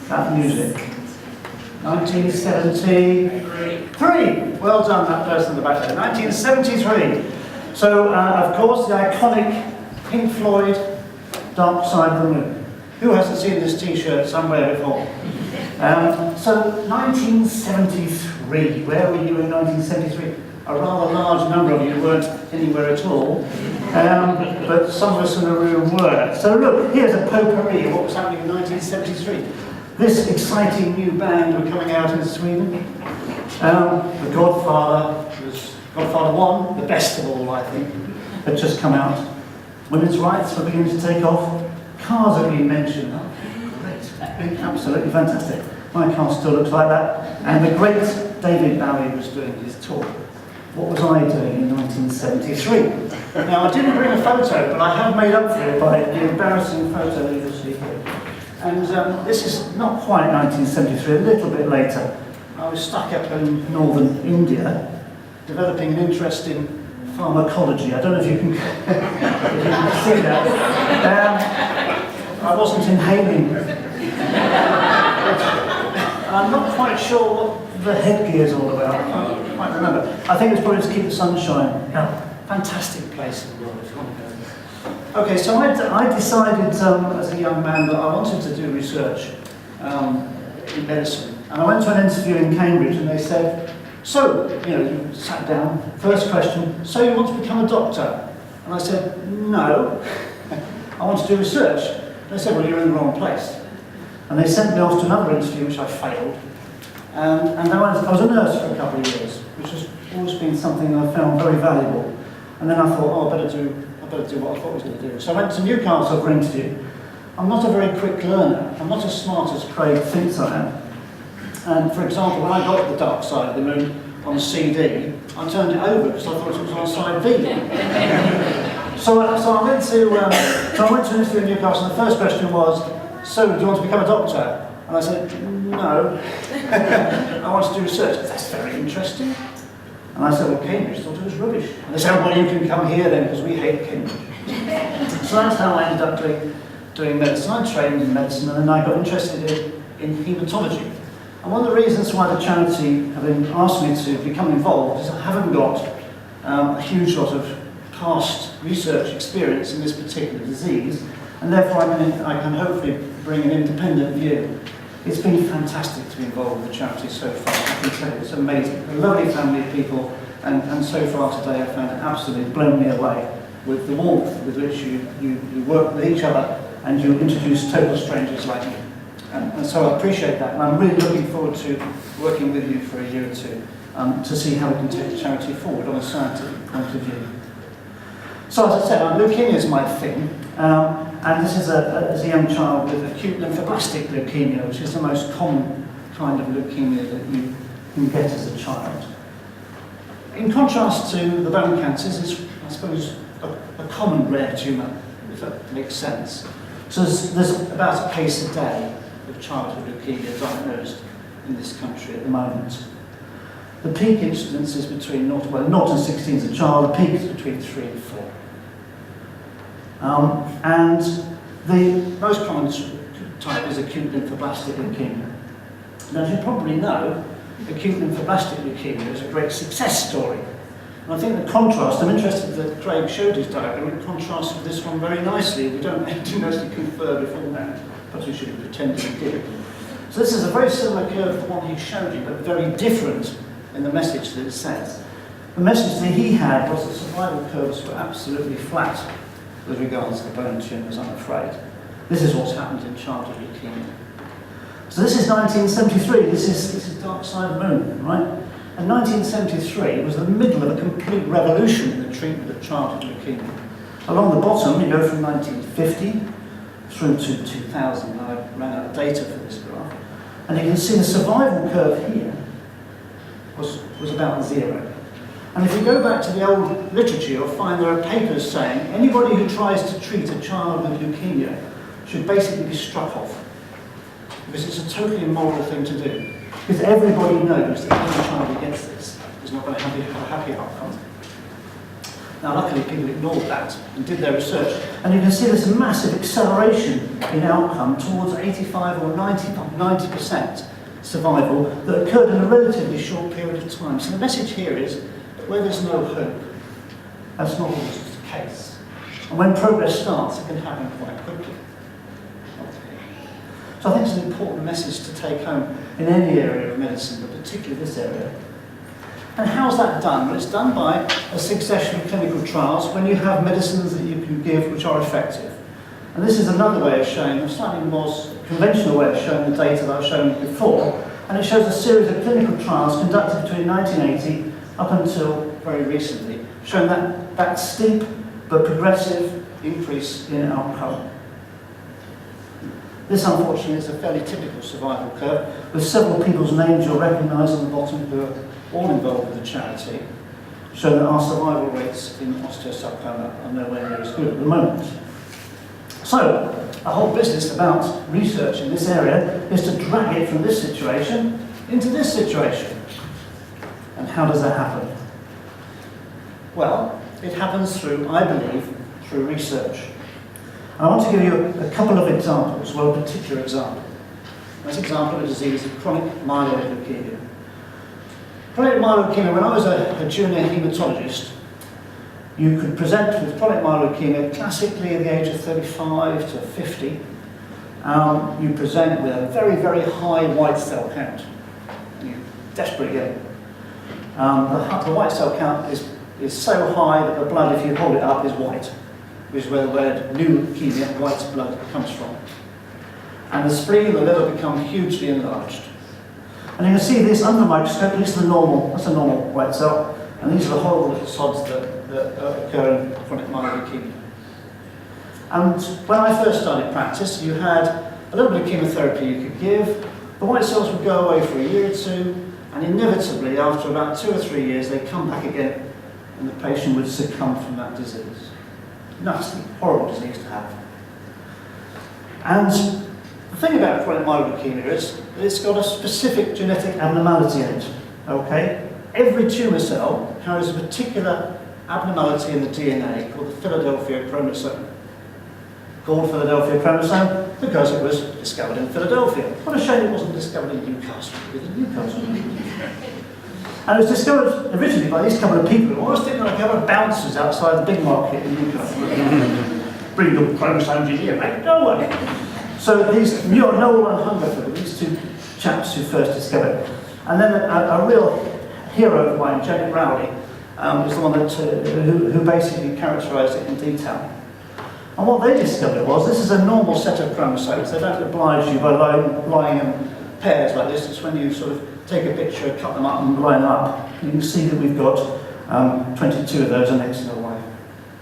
that music. 1973. Well done, that person in the back there. 1973. So, of course, the iconic Pink Floyd, Dark Side of the Moon. Who hasn't seen this T-shirt somewhere before? So, 1973. Where were you in 1973? A rather large number of you weren't anywhere at all, but some of us in the room were. So look, here's a potpourri of what was happening in 1973. This exciting new band were coming out in Sweden. The Godfather was Godfather 1, the best of all, I think, had just come out. Women's rights were beginning to take off. Cars have been mentioned. Oh, great, absolutely fantastic. My car still looks like that. And the great David Bowie was doing his tour. What was I doing in 1973? Now, I didn't bring a photo, but I have made up for it by the embarrassing photo that you'll see here. And this is not quite 1973, a little bit later. I was stuck up in northern India, developing an interest in pharmacology. I don't know if you can, if you can see that. I wasn't inhaling. I'm not quite sure what the headgear is all about. I can't quite remember. I think it's probably to keep the sunshine. Yeah. Fantastic place in the world. Okay, so I decided as a young man that I wanted to do research in medicine. And I went to an interview in Cambridge and they said, so, you sat down, first question, so you want to become a doctor? And I said, no, I want to do research. And they said, well, you're in the wrong place. And they sent me off to another interview, which I failed. And then I was a nurse for a couple of years, which has always been something I found very valuable. And then I thought, oh, I better do what I thought I was going to do. So I went to Newcastle for an interview. I'm not a very quick learner. I'm not as smart as Craig thinks I am. And for example, when I got The Dark Side of the Moon on a CD, I turned it over because I thought it was on side B. So I went to an interview in Newcastle, and the first question was, so do you want to become a doctor? And I said, no, I want to do research. That's very interesting. And I said, well, Cambridge thought it was rubbish. And they said, well, you can come here then, because we hate Cambridge. So that's how I ended up doing medicine. I trained in medicine, and then I got interested in haematology. And one of the reasons why the charity have been asked me to become involved is I haven't got a huge lot of past research experience in this particular disease, and therefore I can hopefully bring an independent view. It's been fantastic to be involved with the charity so far. I can tell you, it's amazing. A lovely family of people, and so far today I've found it absolutely blown me away with the warmth with which you work with each other and you introduce total strangers like me. And so I appreciate that, and I'm really looking forward to working with you for a year or two to see how we can take the charity forward on a scientific point of view. So as I said, leukemia is my thing. And this is as a young child with acute lymphoblastic leukemia, which is the most common kind of leukemia that you can get as a child. In contrast to the bone cancers, it's, I suppose, a common rare tumour, if that makes sense. So there's about a case a day of childhood leukemia diagnosed in this country at the moment. The peak incidence is between 0 and 16 as a child, the peak is between 3 and 4. And the most common type is acute lymphoblastic leukemia. Now, as you probably know, acute lymphoblastic leukemia is a great success story. And I think the contrast, I'm interested that Craig showed his diagram, it contrasts with this one very nicely. We don't actually confer beforehand, but we should pretend we did. So this is a very similar curve to the one he showed you, but very different in the message that it says. The message that he had was that survival curves were absolutely flat with regards to bone tumours, I'm afraid. This is what's happened in childhood leukemia. So this is 1973, this is Dark Side of the Moon, right? And 1973 was the middle of a complete revolution in the treatment of childhood leukemia. Along the bottom, you go from 1950 through to 2000, and I ran out of data for this graph. And you can see the survival curve here was about 0. And if you go back to the old literature, you'll find there are papers saying anybody who tries to treat a child with leukemia should basically be struck off. Because it's a totally immoral thing to do. Because everybody knows that any child who gets this is not going to have a happy outcome. Now, luckily, people ignored that and did their research. And you can see this massive acceleration in outcome towards 85 or 90% survival that occurred in a relatively short period of time. So the message here is that where there's no hope, that's not always the case. And when progress starts, it can happen quite quickly. So I think it's an important message to take home in any area of medicine, but particularly this area. And how's that done? Well, it's done by a succession of clinical trials when you have medicines that you can give which are effective. And this is another way of showing, a slightly more conventional way of showing the data that I've shown before. And it shows a series of clinical trials conducted between 1980 up until very recently, showing that steep but progressive increase in outcome. This, unfortunately, is a fairly typical survival curve, with several people's names you'll recognise on the bottom who are all involved with the charity, showing that our survival rates in osteosarcoma are nowhere near as good at the moment. So, the whole business about research in this area is to drag it from this situation into this situation. And how does that happen? Well, it happens through, I believe, through research. And I want to give you a couple of examples, well, a particular example. This example of a disease of chronic myeloid leukemia. Chronic myeloid leukemia, when I was a junior haematologist, you could present with chronic myeloid leukemia classically at the age of 35 to 50. You present with a very, very high white cell count. You desperately get it. The white cell count is so high that the blood, if you hold it up, is white, which is where the word leukemia, white blood, comes from. And the spleen and the liver become hugely enlarged. And you can see this under the microscope, this is that's a normal white cell, and these are the horrible little sods that occur in chronic myeloid leukemia. And when I first started practice, you had a little bit of chemotherapy you could give, the white cells would go away for a year or two, and inevitably, after about 2 or 3 years, they'd come back again, and the patient would succumb from that disease. Nasty, horrible disease to have. And the thing about chronic myeloid leukemia is that it's got a specific genetic abnormality in it. Okay? Every tumour cell carries a particular abnormality in the DNA called the Philadelphia chromosome. Called Philadelphia chromosome because it was discovered in Philadelphia. What a shame it wasn't discovered in Newcastle. And it was discovered originally by these couple of people who always think like a couple of bouncers outside the big market in Newcastle. Bring the chromosomes in here, mate. No way. So these Noel and Hungerford, these two chaps who first discovered it. And then a real hero of mine, Janet Rowley, was the one that, who basically characterised it in detail. And what they discovered was this is a normal set of chromosomes. They don't oblige you by lying in pairs like this. It's when you sort of take a picture, cut them up and line them up. You can see that we've got 22 of those and X and Y,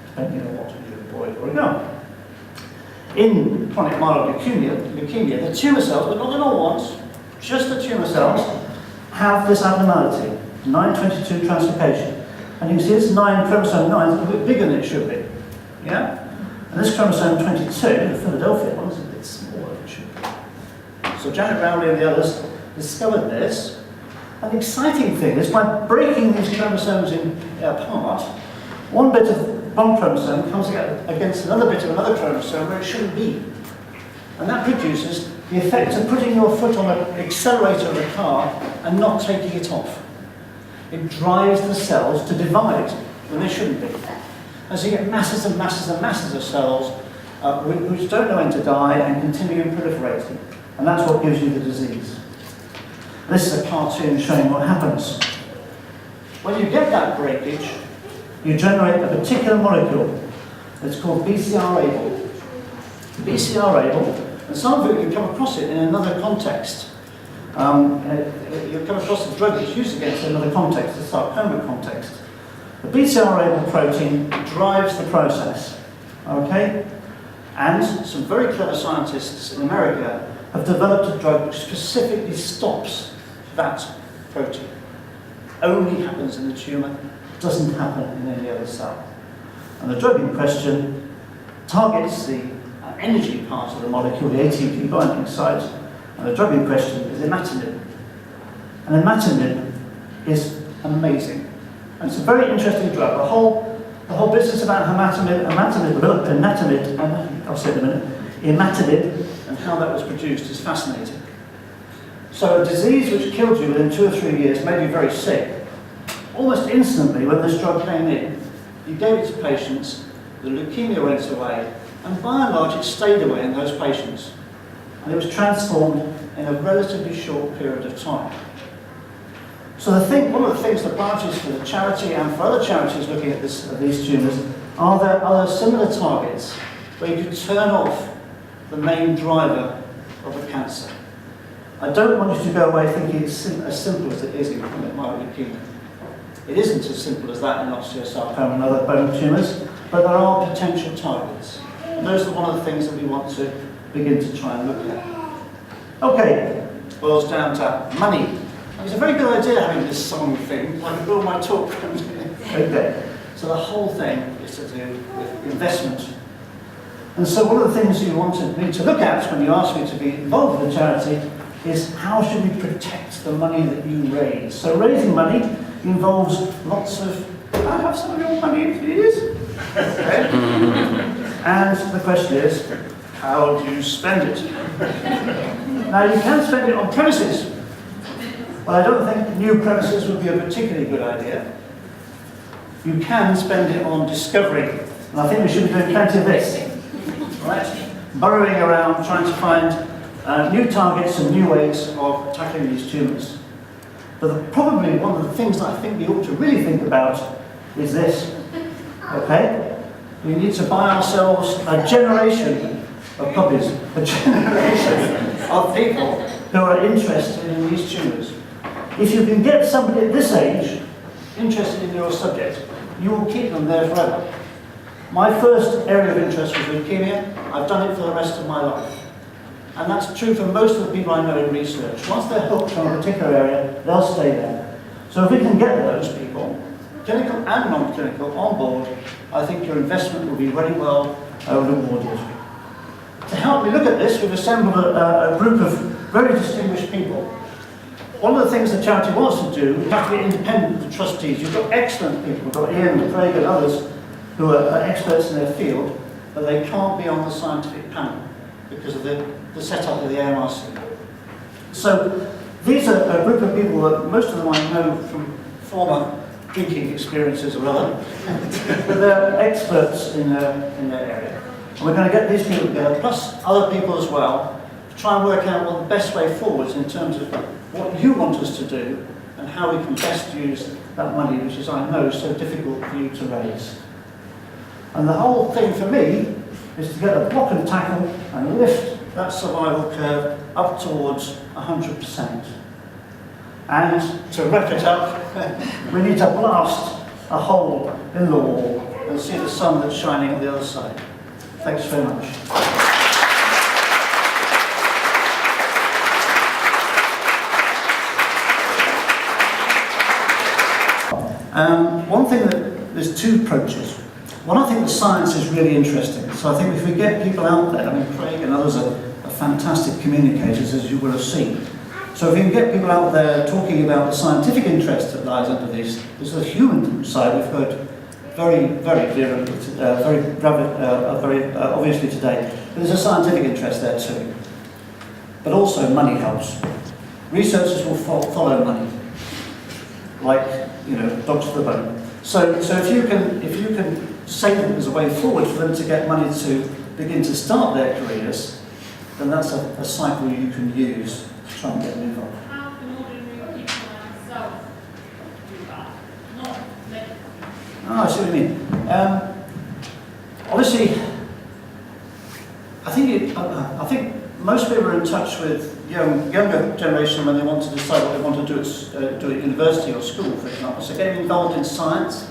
depending on what you avoid or ignore. In chronic myeloid leukemia, the tumour cells, but not in all ones, just the tumour cells, have this abnormality, 922 translocation. And you can see this chromosome 9 is a bit bigger than it should be. Yeah? And this chromosome 22, the Philadelphia one, is a bit smaller than it should be. So Janet Rowley and the others discovered this. And the exciting thing is by breaking these chromosomes apart, one bit of one chromosome comes against another bit of another chromosome where it shouldn't be. And that produces the effect of putting your foot on the accelerator of a car and not taking it off. It drives the cells to divide when they shouldn't be. And so you get masses and masses and masses of cells which don't know when to die and continue proliferating. And that's what gives you the disease. This is a cartoon showing what happens. When you get that breakage, you generate a particular molecule that's called BCR-ABL. BCR-ABL, and some of you come across it in another context. You'll come across the drug that's used against another context, the sarcoma context. The BCR-ABL protein drives the process, okay? And some very clever scientists in America have developed a drug which specifically stops that protein. Only happens in the tumour, doesn't happen in any other cell. And the drug in question targets the energy part of the molecule, the ATP binding site, and the drug in question is imatinib. And imatinib is amazing. And it's a very interesting drug. The whole The whole business about imatinib, I'll say it in a minute, imatinib, and how that was produced is fascinating. So a disease which killed you within 2 or 3 years made you very sick. Almost instantly, when this drug came in, you gave it to patients, the leukemia went away, and by and large it stayed away in those patients. And it was transformed in a relatively short period of time. So one of the things, the priorities for the charity and for other charities looking at these tumours, are there other similar targets where you could turn off the main driver of the cancer. I don't want you to go away thinking it's as simple as it is in chronic myeloid leukemia. It isn't as simple as that in osteosarcoma and other bone tumours, but there are potential targets. And those are one of the things that we want to begin to try and look at. Okay, boils down to money. It's a very good idea having this song thing, like I build my talk. Okay, so the whole thing is to do with investment. And so one of the things you wanted me to look at when you asked me to be involved with the charity is how should we protect the money that you raise? So raising money involves lots of, can I have some of your money, please? Okay. And the question is, how do you spend it? Now you can spend it on premises. Well, I don't think new premises would be a particularly good idea. You can spend it on discovery. And I think we should be doing plenty of this. Right? Burrowing around, trying to find new targets and new ways of tackling these tumours. But probably one of the things that I think we ought to really think about is this. Okay? We need to buy ourselves a generation of puppies, a generation of people who are interested in these tumours. If you can get somebody at this age interested in your subject, you will keep them there forever. My first area of interest was leukemia. I've done it for the rest of my life. And that's true for most of the people I know in research. Once they're hooked on a particular area, they'll stay there. So if we can get those people, clinical and non-clinical, on board, I think your investment will be very well rewarded. To help me look at this, we've assembled a group of very distinguished people. One of the things the charity wants to do, you have to be independent of the trustees. You've got excellent people, you've got Ian, Craig and others who are experts in their field, but they can't be on the scientific panel because of the setup of the AMRC. So these are a group of people that most of them I know from former drinking experiences or other, but they're experts in their area. And we're going to get these people together, plus other people as well, to try and work out what the best way forward is in terms of what you want us to do and how we can best use that money, which is, I know, so difficult for you to raise. And the whole thing for me is to get a block and tackle and lift that survival curve up towards 100%. And to wrap it up, we need to blast a hole in the wall and see the sun that's shining on the other side. Thanks very much. One thing there's two approaches. One, I think the science is really interesting. So I think if we get people out there, I mean, Craig and others are fantastic communicators, as you will have seen. So if we can get people out there talking about the scientific interest that lies under this, there's the human side we've heard very, very clearly, very obviously today. But there's a scientific interest there too. But also money helps. Researchers will follow money, like, dogs to the bone. So if you can say that there's a way forward for them to get money to begin to start their careers, then that's a cycle you can use to try and get them involved. How can ordinary people like myself do that? Not medical. I see what you mean. Obviously, I think most people are in touch with younger generation when they want to decide what they want to do at university or school, for example. So getting involved in science,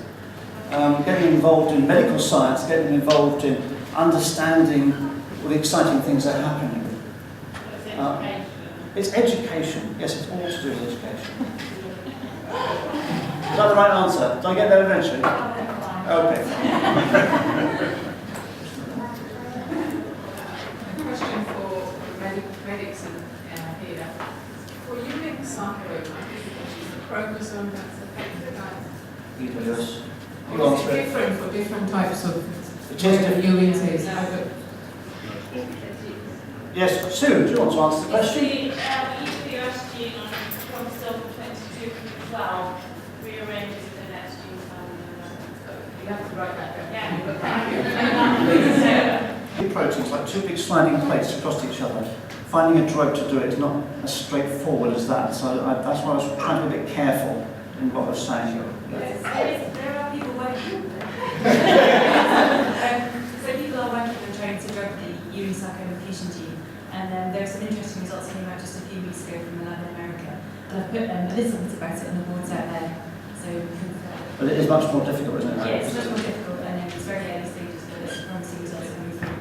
getting involved in medical science, getting involved in understanding all the exciting things that are happening. It's education. Yes, it's all to do with education. Is that the right answer? Did I get there eventually? Okay. Question for medics here. For unique sarcoma, which is the chromosome that's affected, EWS. it's different for different types of It is different. Ewing's is. Yes, Sue, do you want to answer the question? The BCRT from Silver 22 from 12 rearranges the next gene family. You have to write that down. Yeah. Proteins like two big sliding plates across each other. Finding a drug to do it is not as straightforward as that, so that's why I was trying to be a bit careful in what I was saying. There are people working. So people are working on trying to drug the Ewing sarcoma fusion gene, and there are some interesting results came out just a few weeks ago from a lab in America. And I've put a little bit about it on the boards out there, so you can. But it is much more difficult, isn't it? Yeah, it's much more difficult, and it's very early stages, but it's promising results coming through.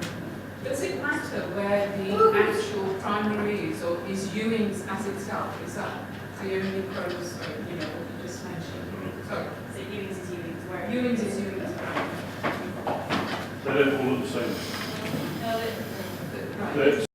Does it matter where the actual primary is, or is Ewing's as itself? Is that the only chromosome, what you just mentioned? Sorry. So Ewing's is Ewing's, where Ewing's is Ewing's. They don't all look the same. No, Right.